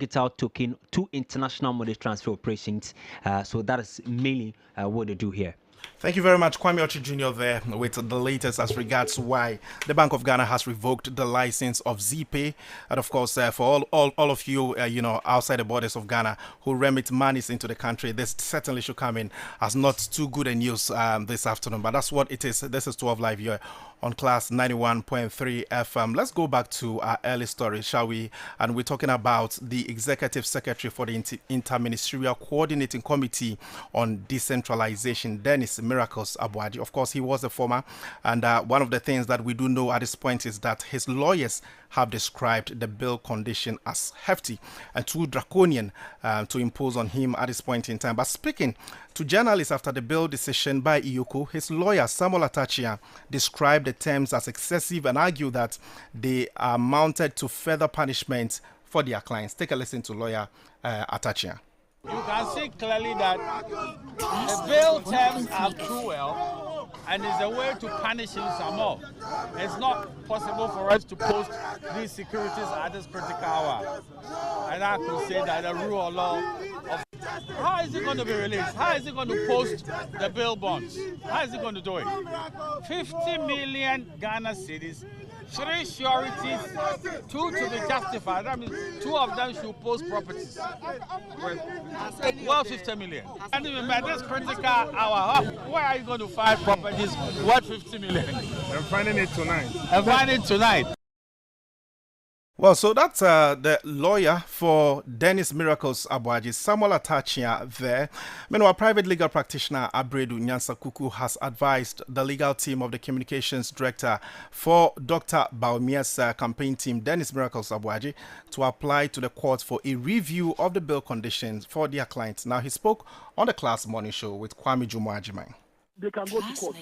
digital token to international money transfer operations. So that is mainly what they do here. Thank you very much, Kwame Ochi Jr. there with the latest as regards why the Bank of Ghana has revoked the license of ZPay. And of course, for all of you, outside the borders of Ghana who remit monies into the country, this certainly should come in as not too good a news this afternoon. But that's what it is. This is 12 Live here on Class 91.3 FM. Let's go back to our early story, shall we? And we're talking about the Executive Secretary for the Interministerial Coordinating Committee on Decentralization, Dennis Miracles Abuaji. Of course, he was a former, and one of the things that we do know at this point is that his lawyers have described the bill condition as hefty and too draconian to impose on him at this point in time. But speaking to journalists after the bill decision by IYOCO, his lawyer Samuel Atachia described the terms as excessive and argued that they are mounted to further punishment for their clients. Take a listen to lawyer Atachia. You can see clearly that the bill terms are cruel and is a way to punish him some more. It's not possible for us to post these securities at this critical hour. And I could say that the rule of law of how is it going to be released? How is it going to post the bill bonds? How is it going to do it? 50 million Ghana cedis, 3 sureties, 2 to be justified. That means 2 of them should post properties. Worth 50 million. And even by this critical hour, where are you going to find properties worth 50 million? I'm finding it tonight. I'm finding it tonight. Well, so that's the lawyer for Dennis Miracles Abuaji, Samuel Atachia there. Meanwhile, private legal practitioner Abredu Nyansa Kuku has advised the legal team of the communications director for Dr. Baumia's campaign team, Dennis Miracles Abuaji, to apply to the court for a review of the bill conditions for their clients. Now, he spoke on the Class Morning Show with Kwame Jumoajimai. They can go to court.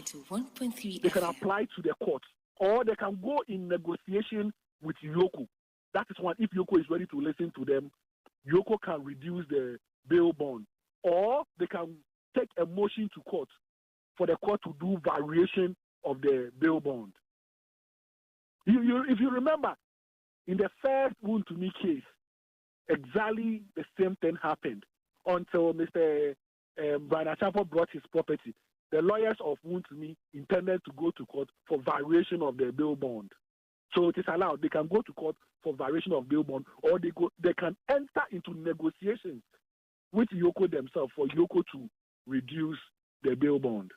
They can apply to the court, or they can go in negotiation with IYOCO. That is one. If IYOCO is ready to listen to them, IYOCO can reduce the bail bond. Or they can take a motion to court for the court to do variation of the bail bond. If you remember, in the first Woon-to-Me case, exactly the same thing happened until Mr. Brian Achapo brought his property. The lawyers of Woon-to-Me intended to go to court for variation of the bail bond. So it is allowed. They can go to court for variation of bail bond, or they can enter into negotiations with IYOCO themselves for IYOCO to reduce the bail bond.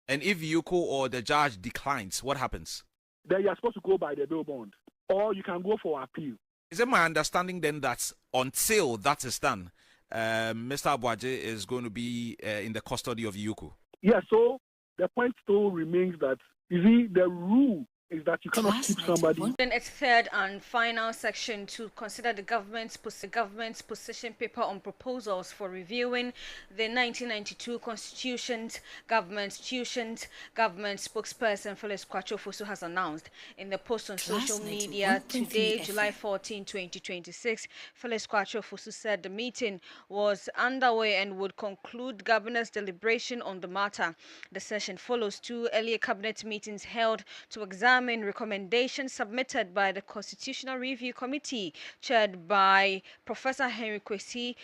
And if IYOCO or the judge declines, what happens? Then you are supposed to go by the bail bond, or you can go for appeal. Is it my understanding then that until that is done, Mr. Abuaji is going to be in the custody of IYOCO? Yeah, so the point still remains that, you see, the rule is that you cannot keep somebody. In its third and final section to consider the government's position paper on proposals for reviewing the 1992 Constitution's government spokesperson Phyllis Kwacho Fosu has announced in the post on social media today, July 14, 2026. Phyllis Kwacho Fosu said the meeting was underway and would conclude governors' deliberation on the matter. The session follows 2 earlier cabinet meetings held to examine recommendations submitted by the Constitutional Review Committee, chaired by Professor Henry Kwesi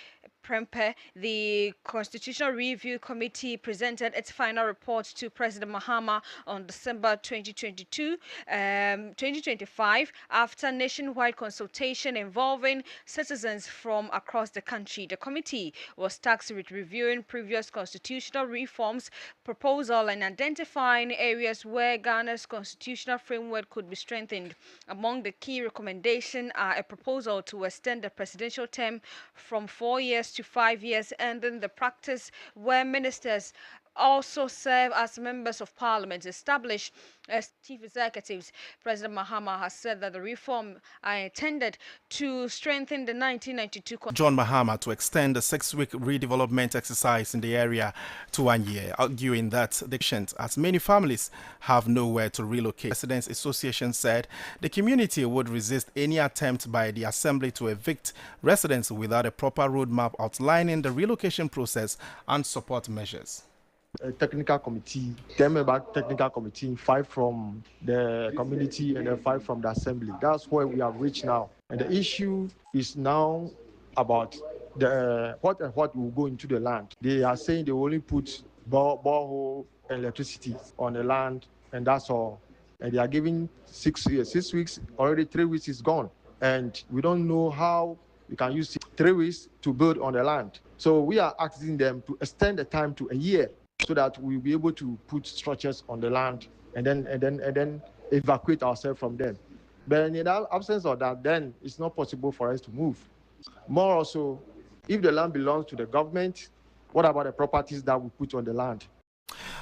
Prempe. The Constitutional Review Committee presented its final report to President Mahama on December 2025 after nationwide consultation involving citizens from across the country. The committee was tasked with reviewing previous constitutional reforms proposal and identifying areas where Ghana's constitutional framework could be strengthened. Among the key recommendations are a proposal to extend the presidential term from 4 years to 5 years, ending the practice where ministers also serve as members of parliament, established as chief executives. President Mahama has said that the reform are intended to strengthen the 1992 John Mahama to extend the 6-week redevelopment exercise in the area to 1 year, arguing that as many families have nowhere to relocate. Residents Association said the community would resist any attempt by the assembly to evict residents without a proper roadmap outlining the relocation process and support measures. A technical committee, 10-member technical committee, 5 from the community and then 5 from the assembly. That's where we have reached now. And the issue is now about the what and what will go into the land. They are saying they will only put borehole and electricity on the land, and that's all. And they are giving 6 years, 6 weeks, already 3 weeks is gone. And we don't know how we can use 3 weeks to build on the land. So we are asking them to extend the time to a year so that we'll be able to put structures on the land and then evacuate ourselves from them. But in the absence of that, then it's not possible for us to move. More also, if the land belongs to the government, what about the properties that we put on the land?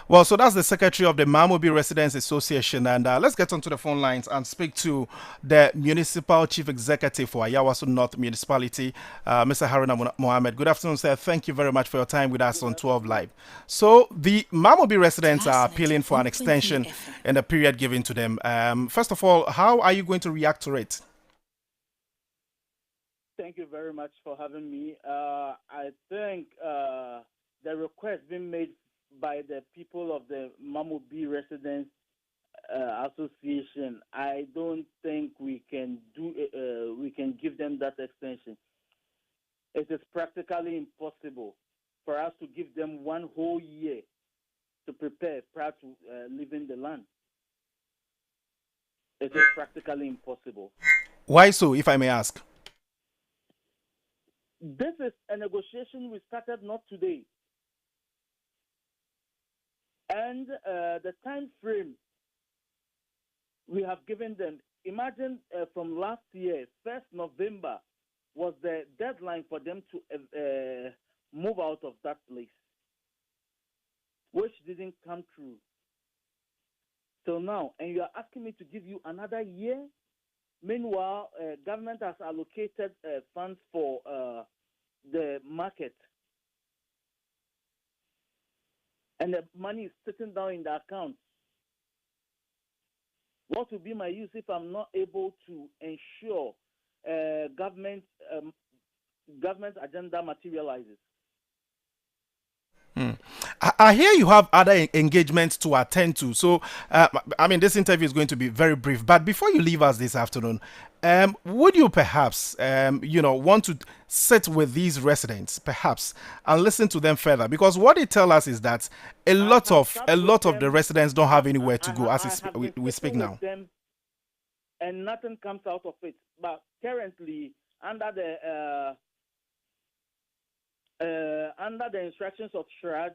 Well, so that's the secretary of the Mamobi Residents Association. And let's get onto the phone lines and speak to the municipal chief executive for Ayawaso North Municipality, Mr. Haruna Mohammed. Good afternoon, sir. Thank you very much for your time with us on 12 Live. So the Mamobi residents are appealing for an extension in the period given to them. First of all, how are you going to react to it? Thank you very much for having me. I think the request being made by the people of the Mamobi Residents Association, I don't think we can give them that extension. It is practically impossible for us to give them one whole year to prepare prior to leaving the land. It is practically impossible. Why so, if I may ask? This is a negotiation we started not today. And the time frame we have given them, imagine from last year, 1st November was the deadline for them to move out of that place, which didn't come true till now. And you are asking me to give you another year? Meanwhile, government has allocated funds for the market. And the money is sitting down in the account. What will be my use if I'm not able to ensure government agenda materializes? I hear you have other engagements to attend to. So, I mean, this interview is going to be very brief. But before you leave us this afternoon, would you perhaps, want to sit with these residents, perhaps, and listen to them further? Because what they tell us is that a lot of the residents don't have anywhere to go as we speak now. Them, and nothing comes out of it. But currently, under the instructions of Shraj,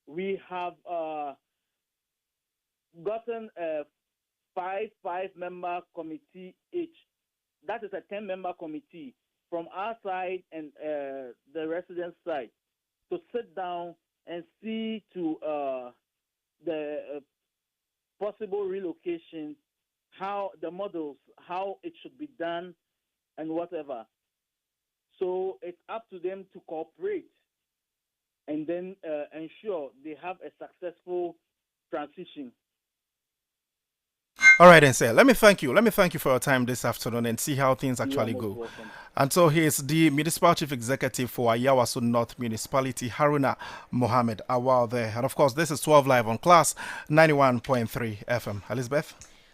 we have gotten a five-member committee each. That is a 10-member committee from our side and the residents' side to sit down and see to the possible relocation, how the models, how it should be done, and whatever. So it's up to them to cooperate and then ensure they have a successful transition. All right, then, sir. Let me thank you. Let me thank you for your time this afternoon and see how things actually go. Welcome. And so here's the Municipal Chief Executive for Ayawaso North Municipality, Haruna Mohammed Awal there. And of course, this is 12 Live on Class 91.3 FM. Elizabeth?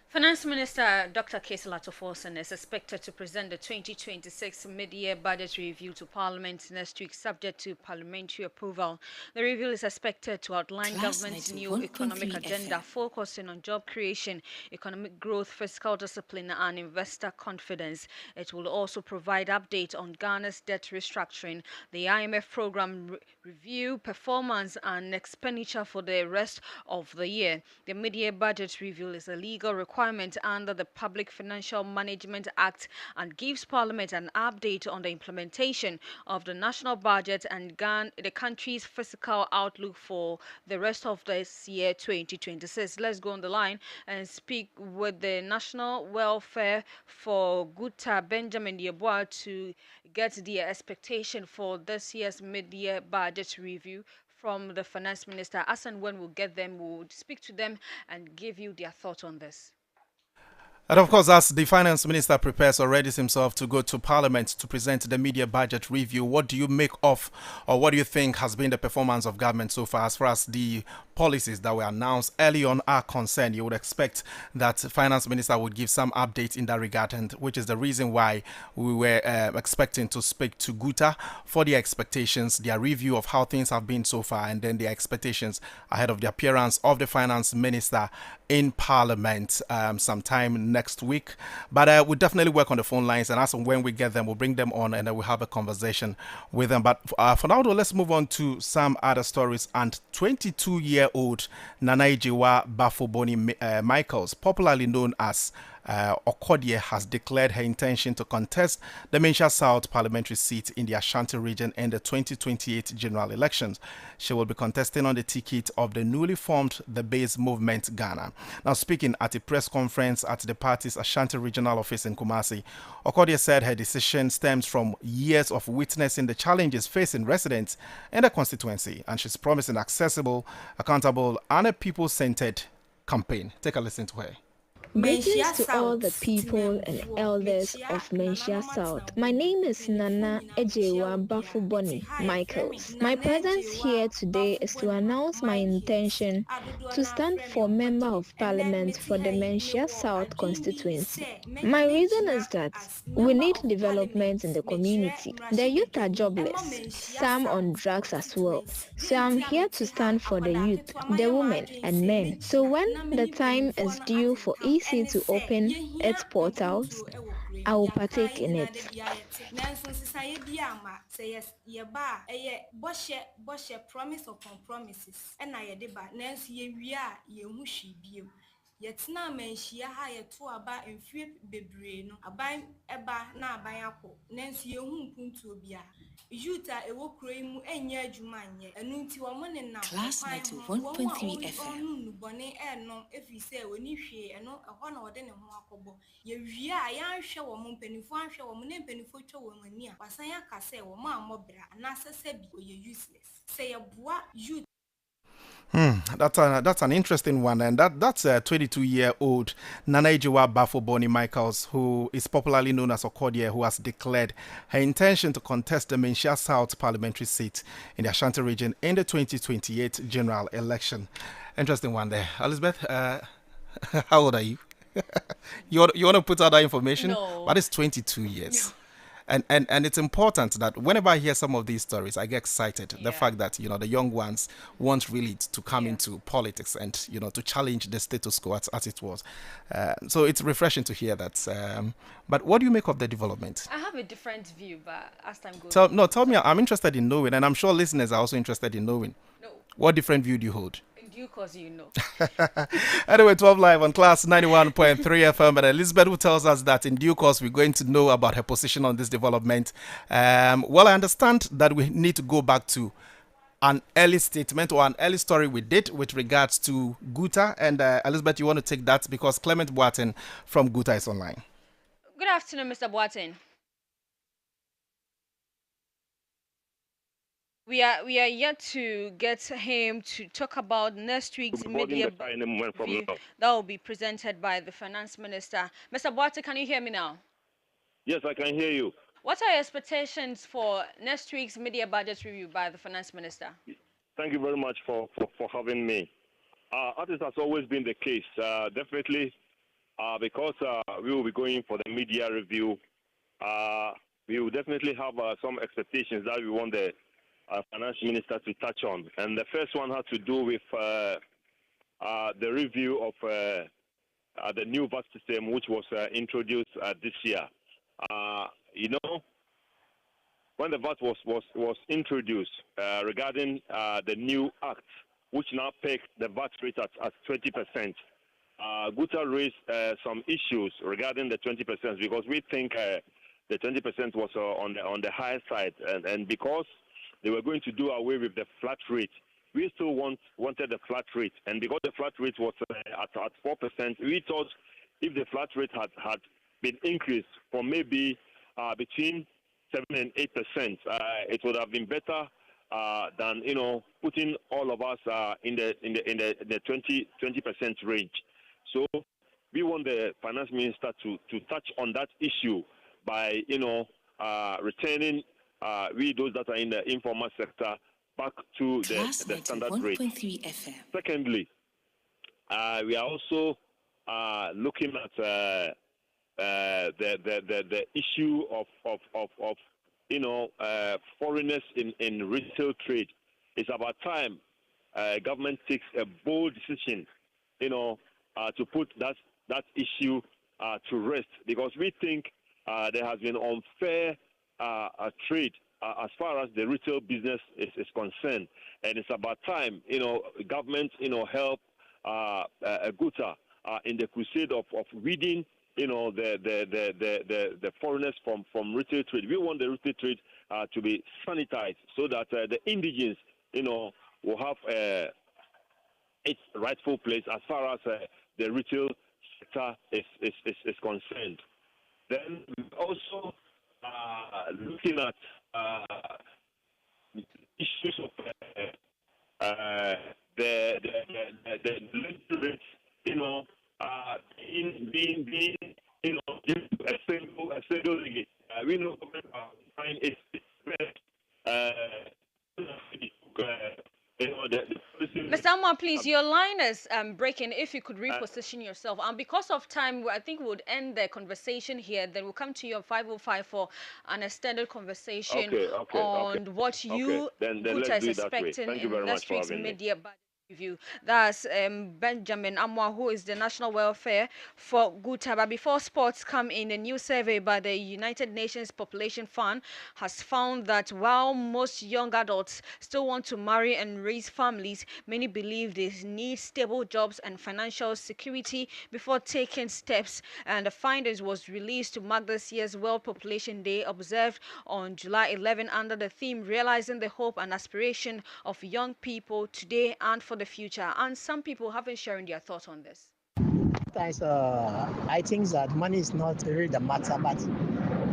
Finance Minister Dr. Kesela Toforsen is expected to present the 2026 mid-year budget review to Parliament next week, subject to parliamentary approval. The review is expected to outline government's new economic agenda, focusing on job creation, economic growth, fiscal discipline, and investor confidence. It will also provide update on Ghana's debt restructuring, the IMF program review, performance, and expenditure for the rest of the year. The mid-year budget review is a legal requirement under the Public Financial Management Act and gives Parliament an update on the implementation of the national budget and the country's fiscal outlook for the rest of this year 2026. Let's go on the line and speak with the National Welfare for Guta Benjamin Yeboah to get the expectation for this year's mid-year budget review from the Finance Minister. As and when we'll get them, we'll speak to them and give you their thoughts on this. And of course, as the finance minister prepares or readies himself to go to parliament to present the media budget review, what do you make of, or what do you think has been the performance of government so far as the policies that were announced early on are concerned? You would expect that the finance minister would give some update in that regard, and which is the reason why we were expecting to speak to Guta for their expectations, their review of how things have been so far, and then their expectations ahead of the appearance of the finance minister in parliament sometime next week. But we'll definitely work on the phone lines, and as and when we get them, we'll bring them on and then we'll have a conversation with them. But for now, though, let's move on to some other stories. And 22-year-old Nanaijiwa Bafoboni Michaels, popularly known as Okodie, has declared her intention to contest the Mencha South parliamentary seat in the Ashanti region in the 2028 general elections. She will be contesting on the ticket of the newly formed The Base Movement Ghana. Now, speaking at a press conference at the party's Ashanti regional office in Kumasi, Okodie said her decision stems from years of witnessing the challenges facing residents in the constituency, and she's promising accessible, accountable, and a people-centered campaign. Take a listen to her. Greetings to all the people and elders of Mencha South. My name is Nana Ejewa Bafuboni Michaels. My presence here today is to announce my intention to stand for Member of Parliament for the Mencha South constituency. My reason is that we need development in the community. The youth are jobless, some on drugs as well. So I'm here to stand for the youth, the women and men. So when the time is due for EC to open its portals, I will partake in it. Promise upon promises. And I deba Nancy ye Yetna menshia ha yeto aba mfie bebre no aban eba na aban akọ nansi ehun puntu obia yuta ewo kuro mu enye adwuma anye enu nti wo mo ne na Class 91.3 FM onu nubone enom efise woni hwe eno eho na wode ne ho akọbọ ye wie a ya hwe wo mo mpanifo ahwe wo mo ne mpanifo twa wo mani a wasan ya kase wo ma amobra na sese bi oye useless say ye boa youth. That's an interesting one, and that's a 22-year-old Nanaijiwa Bafoboni Michaels, who is popularly known as Okodie, who has declared her intention to contest the Mencha South parliamentary seat in the Ashanti region in the 2028 general election. Interesting one there. Elizabeth, how old are you? You want to put out that information? No. But it's 22 years. No. And it's important that whenever I hear some of these stories, I get excited. The fact that, the young ones want really to come into politics and, to challenge the status quo as it was. So it's refreshing to hear that. But what do you make of the development? I have a different view, but as time goes on. Tell me, I'm interested in knowing, and I'm sure listeners are also interested in knowing. No. What different view do you hold? You cause you know. Anyway, 12 Live on Class 91.3 FM, and Elizabeth, who tells us that in due course we're going to know about her position on this development. Well, I understand that we need to go back to an early statement or an early story we did with regards to Guta, and Elizabeth, you want to take that because Clement Boateng from Guta is online. Good afternoon, Mr. Boateng. We are yet to get him to talk about next week's media review that will be presented by the finance minister. Mr. Boateng, can you hear me now? Yes, I can hear you. What are your expectations for next week's media budget review by the finance minister? Thank you very much for having me. As it has always been the case, definitely because we will be going for the media review, we will definitely have some expectations that we want the finance minister to touch on. And the first one has to do with the review of the new VAT system, which was introduced this year. When the VAT was introduced regarding the new act, which now pegs the VAT rate at 20%, Guta raised some issues regarding the 20% because we think the 20% was on the higher side, and because they were going to do away with the flat rate, we still wanted the flat rate, and because the flat rate was at 4%, we thought if the flat rate had been increased from maybe between 7 and 8%, it would have been better than putting all of us in the 20% range. So we want the finance minister to touch on that issue by, returning we those that are in the informal sector back to the standard rate. FM. Secondly, we are also looking at the issue of foreigners in retail trade. It's about time government takes a bold decision, to put that issue to rest, because we think there has been unfair trade as far as the retail business is concerned, and it's about time government help Guta in the crusade of weeding the foreigners from retail trade. We want the retail trade to be sanitized so that the indigenes will have its rightful place as far as the retail sector is concerned. Then we also looking at issues of the lending rates, being a single limit. We know government are trying its best. Mr. Amwa, please, your line is breaking. If you could reposition yourself. Because of time, I think we would end the conversation here. Then we'll come to your 505 for an extended conversation on what you put as expecting in next week's media budget review. That's Benjamin Amwa, who is the National Welfare for Guta. But before sports come in, a new survey by the United Nations Population Fund has found that while most young adults still want to marry and raise families, many believe they need stable jobs and financial security before taking steps. And the findings was released to mark this year's World Population Day, observed on July 11 under the theme Realizing the Hope and Aspiration of Young People Today and for the Future. And some people haven't sharing their thoughts on this. Sometimes I think that money is not really the matter, but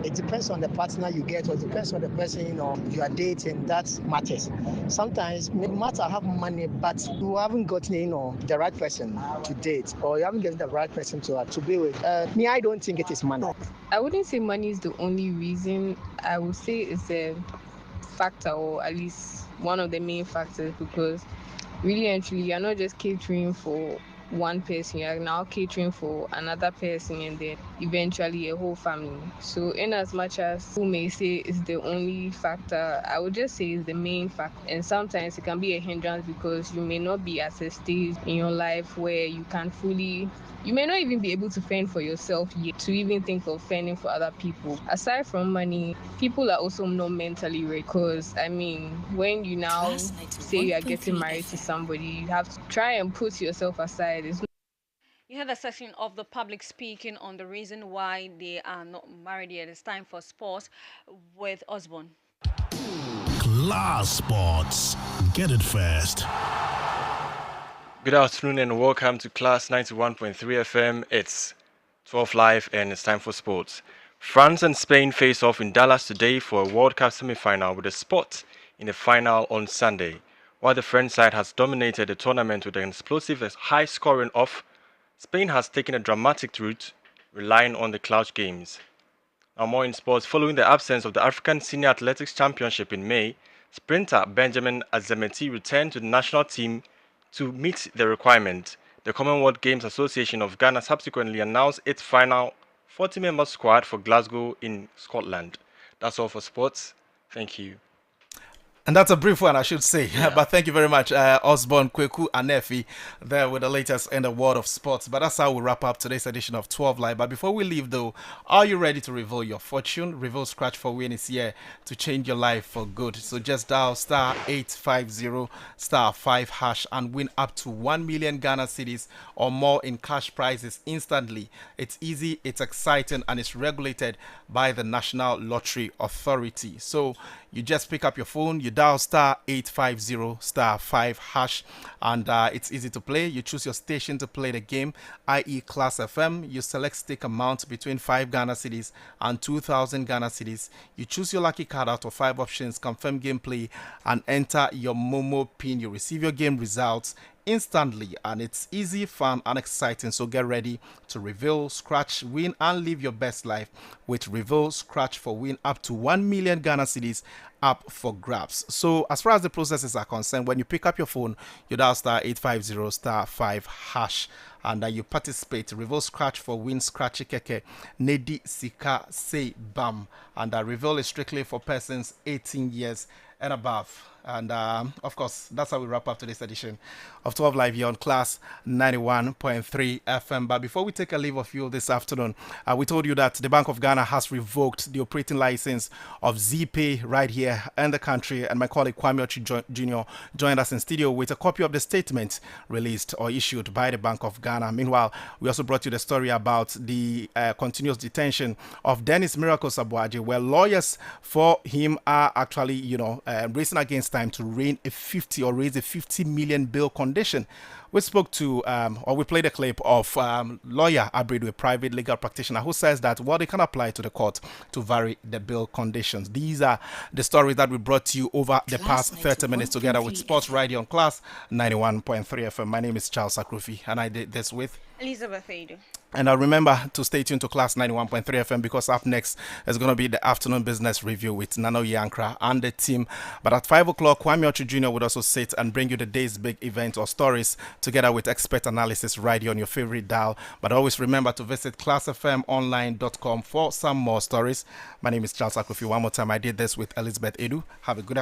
it depends on the partner you get, or it depends on the person you are dating. That matters. Sometimes it matter have money, but you haven't gotten the right person to date, or you haven't gotten the right person to be with. Me, I don't think it is money. I wouldn't say money is the only reason. I would say it's a factor, or at least one of the main factors, because really and truly, you're not just catering for one person, you're now catering for another person, and then eventually a whole family. So in as much as who may say it's the only factor, I would just say it's the main factor. And sometimes it can be a hindrance because you may not be at a stage in your life where you may not even be able to fend for yourself yet to even think of fending for other people. Aside from money, people are also not mentally ready, because when you now say you are getting married to somebody, you have to try and put yourself aside. You had a section of the public speaking on the reason why they are not married yet. It's time for sports with Osborne. Class Sports. Get it first. Good afternoon and welcome to Class 91.3 FM. It's 12 Live and it's time for sports. France and Spain face off in Dallas today for a World Cup semi-final with a spot in the final on Sunday. While the French side has dominated the tournament with an explosive high scoring off, Spain has taken a dramatic route, relying on the clutch games. Now more in sports. Following the absence of the African Senior Athletics Championship in May, sprinter Benjamin Azemeti returned to the national team to meet the requirement. The Commonwealth Games Association of Ghana subsequently announced its final 40-member squad for Glasgow in Scotland. That's all for sports. Thank you. And that's a brief one, I should say. Yeah. But thank you very much, Osborne Kweku Anefi, there with the latest in the world of sports. But that's how we wrap up today's edition of 12 Live. But before we leave, though, are you ready to reveal your fortune? Reveal Scratch for Win is here to change your life for good. So just dial star 850 star 5 hash and win up to 1 million Ghana cedis or more in cash prizes instantly. It's easy, it's exciting, and it's regulated by the National Lottery Authority. So you just pick up your phone, you dial star 850 star 5 hash, and it's easy to play. You choose your station to play the game, i.e. Class FM. You select stake amount between 5 Ghana cedis and 2,000 Ghana cedis. You choose your lucky card out of 5 options, confirm gameplay, and enter your Momo PIN. You receive your game results instantly, and it's easy, fun, and exciting. So get ready to reveal, scratch, win, and live your best life with reveal, scratch for win up to 1 million Ghana cedis up for grabs. So as far as the processes are concerned, when you pick up your phone, you dial star 850 star 5 hash, and you participate. Reveal, scratch for win, scratch keke nedi sika say bam, and reveal is strictly for persons 18 years and above. And of course, that's how we wrap up today's edition of 12 Live here on Class 91.3 FM. But before we take a leave of you this afternoon, we told you that the Bank of Ghana has revoked the operating license of ZPay right here in the country. And my colleague Kwame Ochi Jr. joined us in studio with a copy of the statement released or issued by the Bank of Ghana. Meanwhile, we also brought you the story about the continuous detention of Dennis Miracle Sabuaji, where lawyers for him are actually, racing against time to raise a 50 million bail condition. We spoke to, or we played a clip of lawyer Abreu, a private legal practitioner, who says that they can apply to the court to vary the bail conditions. These are the stories that we brought to you over the past 30 minutes together with Sports Radio on Class 91.3 FM. My name is Charles Akrofi, and I did this with Elizabeth Aidoo. And remember to stay tuned to Class 91.3 FM, because up next is going to be the afternoon business review with Nano Yankra and the team. But at 5 o'clock, Kwame Ochi Jr. would also sit and bring you the day's big event or stories together with expert analysis right here on your favorite dial. But always remember to visit classfmonline.com for some more stories. My name is Charles Akrofi. One more time, I did this with Elizabeth Aidoo. Have a good